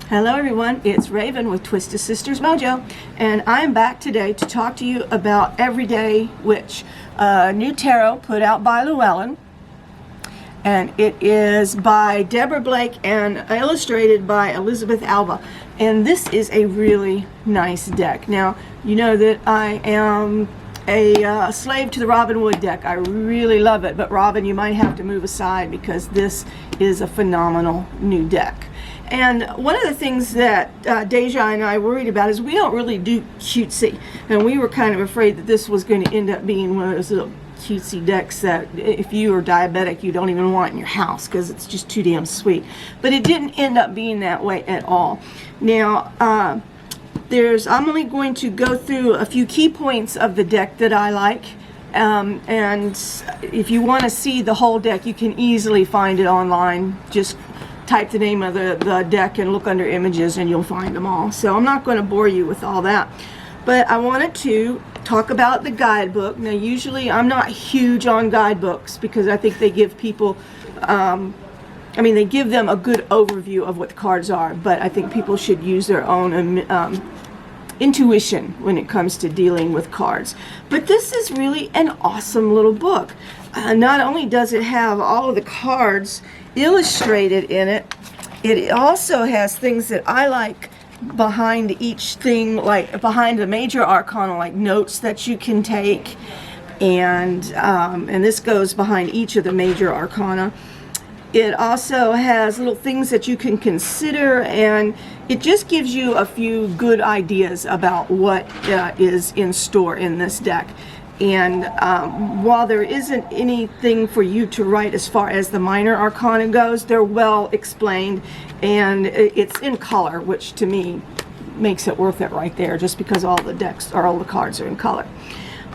Hello everyone, it's Raven with Twisted Sisters Mojo, and I'm back today to talk to you about Everyday Witch, a new tarot put out by Llewellyn, and it is by Deborah Blake and illustrated by Elizabeth Alba. And this is a really nice deck. Now, you know that I am a slave to the Robin Wood deck. I really love it, but Robin, you might have to move aside because this is a phenomenal new deck. And one of the things that Deja and I worried about is we don't really do cutesy, and we were kind of afraid that this was going to end up being one of those little cutesy decks that if you are diabetic you don't even want in your house because it's just too damn sweet. But it didn't end up being that way at all. Now I'm only going to go through a few key points of the deck that I like, and if you want to see the whole deck you can easily find it online. Just type the name of the deck and look under images and you'll find them all. So I'm not going to bore you with all that, but I wanted to talk about the guidebook. Now usually I'm not huge on guidebooks because I think they give people they give them a good overview of what the cards are, but I think people should use their own intuition when it comes to dealing with cards. But this is really an awesome little book. Not only does it have all of the cards illustrated in it, it also has things that I like behind each thing, like behind the major arcana, like notes that you can take, and this goes behind each of the major arcana. It also has little things that you can consider, and it just gives you a few good ideas about what is in store in this deck. And while there isn't anything for you to write as far as the minor arcana goes, they're well explained, and it's in color, which to me makes it worth it right there, just because all the decks or all the cards are in color.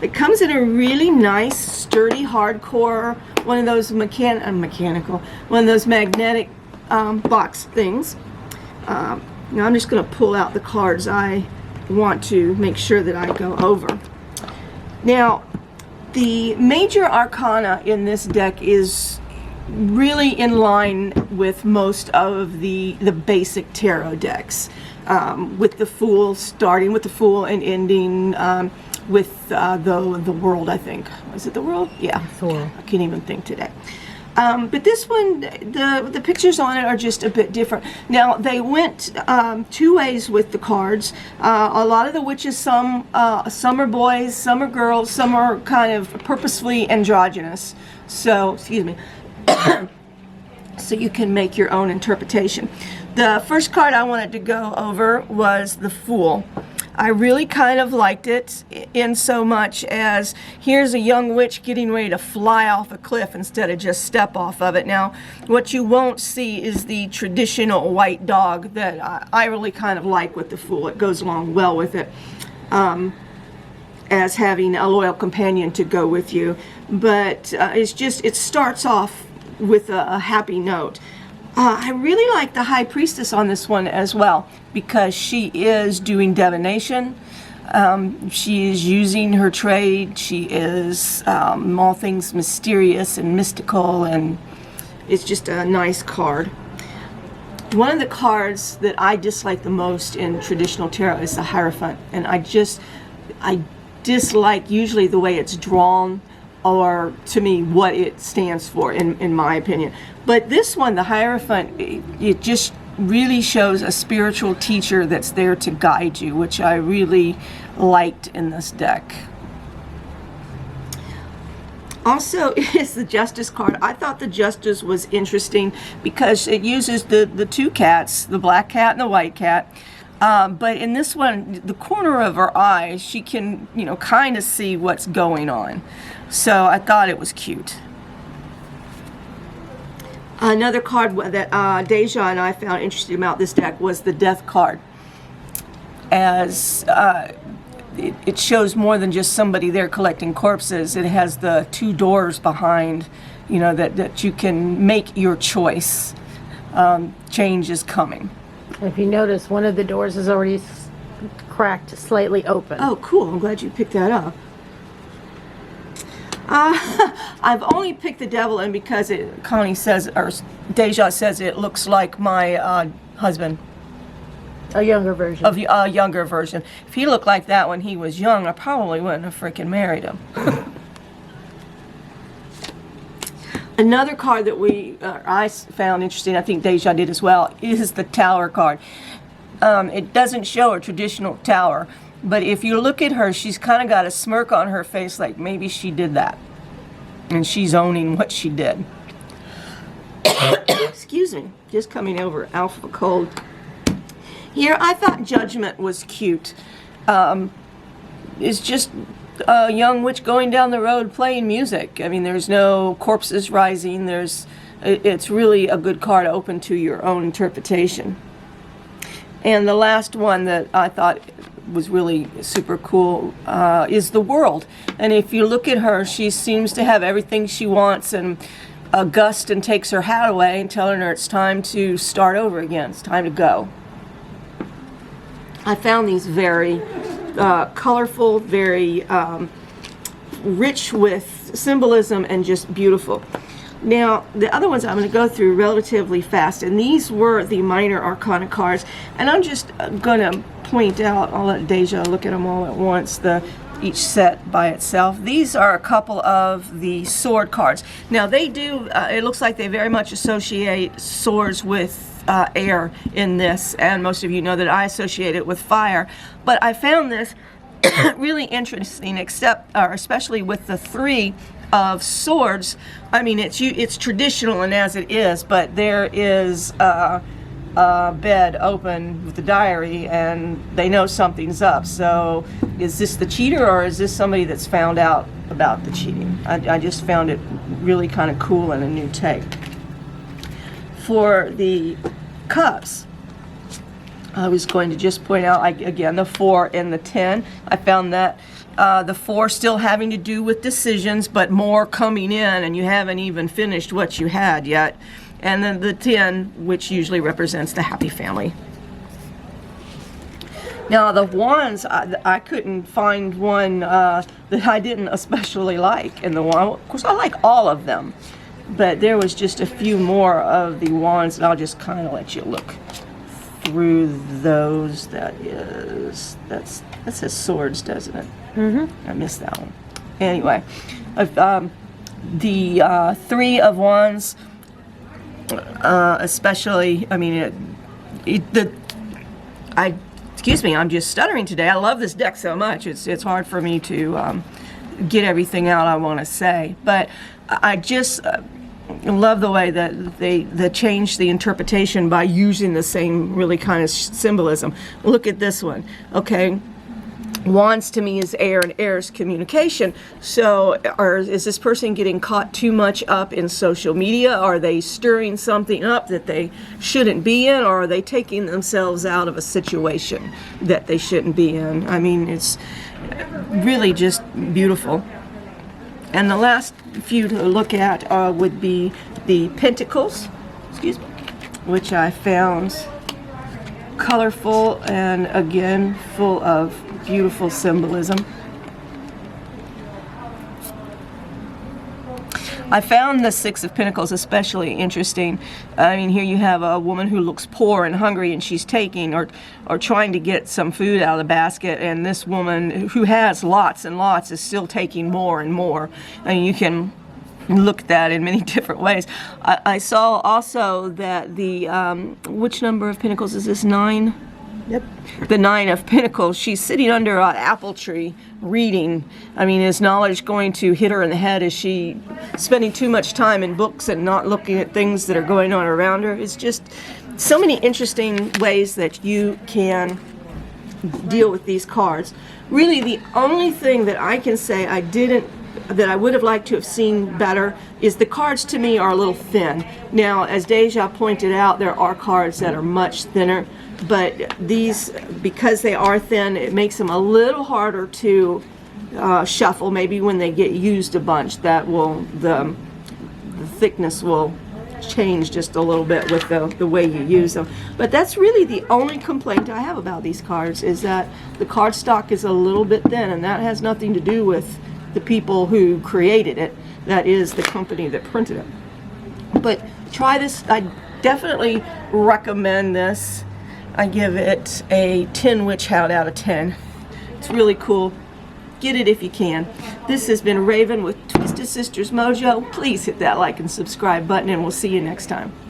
It comes in a really nice, sturdy, hardcore, one of those magnetic box things. Now I'm just going to pull out the cards I want to make sure that I go over. Now, the major arcana in this deck is really in line with most of the basic tarot decks, with the Fool, starting with the Fool and ending with the World, I think. Was it the World? Yeah. Fool. I can't even think today. But this one, the pictures on it are just a bit different. Now, they went two ways with the cards. A lot of the witches, some are boys, some are girls, some are kind of purposefully androgynous. So, excuse me. So you can make your own interpretation. The first card I wanted to go over was the Fool. I really kind of liked it in so much as here's a young witch getting ready to fly off a cliff instead of just step off of it. Now, what you won't see is the traditional white dog that I really kind of like with the Fool. It goes along well with it, as having a loyal companion to go with you. But it starts off with a happy note. I really like the High Priestess on this one as well, because she is doing divination. She is using her trade. She is all things mysterious and mystical, and it's just a nice card. One of the cards that I dislike the most in traditional tarot is the Hierophant, and I dislike usually the way it's drawn, or to me what it stands for in my opinion. But this one, the Hierophant, it just really shows a spiritual teacher that's there to guide you, which I really liked in this deck. Also is the Justice card. I thought the Justice was interesting because it uses the two cats, the black cat and the white cat. But in this one, the corner of her eye, she can, kind of see what's going on. So I thought it was cute. Another card that Deja and I found interesting about this deck was the Death card, as it shows more than just somebody there collecting corpses. It has the two doors behind, that you can make your choice. Change is coming. If you notice, one of the doors is already cracked slightly open. Oh, cool. I'm glad you picked that up. I've only picked the Devil in because Connie says, or Deja says, it looks like my husband. A younger version. of a younger version. If he looked like that when he was young, I probably wouldn't have freaking married him. Another card that I found interesting, I think Deja did as well, is the Tower card. It doesn't show a traditional tower, but if you look at her, she's kind of got a smirk on her face like maybe she did that. And she's owning what she did. Excuse me, just coming over out of a cold. Here, I thought Judgment was cute. It's just a young witch going down the road playing music. I mean, there's no corpses rising. It's really a good card open to your own interpretation. And the last one that I thought was really super cool is the World. And if you look at her, she seems to have everything she wants, and a gust and takes her hat away and telling her it's time to start over again. It's time to go. I found these very colorful, very rich with symbolism, and just beautiful. Now, the other ones I'm going to go through relatively fast, and these were the minor arcana cards, and I'm just going to point out, I'll let Deja look at them all at once, each set by itself. These are a couple of the sword cards. Now, they do, it looks like they very much associate swords with air in this, and most of you know that I associate it with fire, but I found this really interesting, especially with the 3 of swords. I mean, it's traditional and as it is, but there is a bed open with the diary, and they know something's up. So is this the cheater, or is this somebody that's found out about the cheating? I just found it really kind of cool and a new take. For the cups, I was going to just point out, again, the 4 and the 10. I found that the 4 still having to do with decisions, but more coming in, and you haven't even finished what you had yet. And then the 10, which usually represents the happy family. Now, the wands, I couldn't find one that I didn't especially like in the wand. Of course, I like all of them, but there was just a few more of the wands, and I'll just kind of let you look through those. That says swords, doesn't it? Mm-hmm. I missed that one. Anyway, the 3 of wands, especially, I mean, excuse me, I'm just stuttering today. I love this deck so much. It's hard for me to get everything out I want to say, but I just love the way that they changed the interpretation by using the same really kind of symbolism. Look at this one. Okay, wands to me is air, and air is communication. So is this person getting caught too much up in social media? Are they stirring something up that they shouldn't be in, or are they taking themselves out of a situation that they shouldn't be in? I mean, it's really just beautiful. And the last few to look at would be the Pentacles, excuse me, which I found colorful and, again, full of beautiful symbolism. I found the 6 of Pentacles especially interesting. I mean, here you have a woman who looks poor and hungry, and she's taking or trying to get some food out of the basket, and this woman who has lots and lots is still taking more and more. I mean, you can look at that in many different ways. I saw also that the, which number of Pentacles is this? 9? Yep. The 9 of Pentacles, she's sitting under an apple tree reading. I mean, is knowledge going to hit her in the head? Is she spending too much time in books and not looking at things that are going on around her? It's just so many interesting ways that you can deal with these cards. Really, the only thing that I can say that I would have liked to have seen better is the cards to me are a little thin. Now, as Deja pointed out, there are cards that are much thinner, but these, because they are thin, it makes them a little harder to shuffle. Maybe when they get used a bunch, that will, the thickness will change just a little bit with the way you use them. But that's really the only complaint I have about these cards, is that the cardstock is a little bit thin, and that has nothing to do with the people who created it. That is the company that printed it. But try this. I definitely recommend this. I give it a 10 witch hat out of 10. It's really cool. Get it if you can. This has been Raven with Twisted Sisters Mojo. Please hit that like and subscribe button, and we'll see you next time.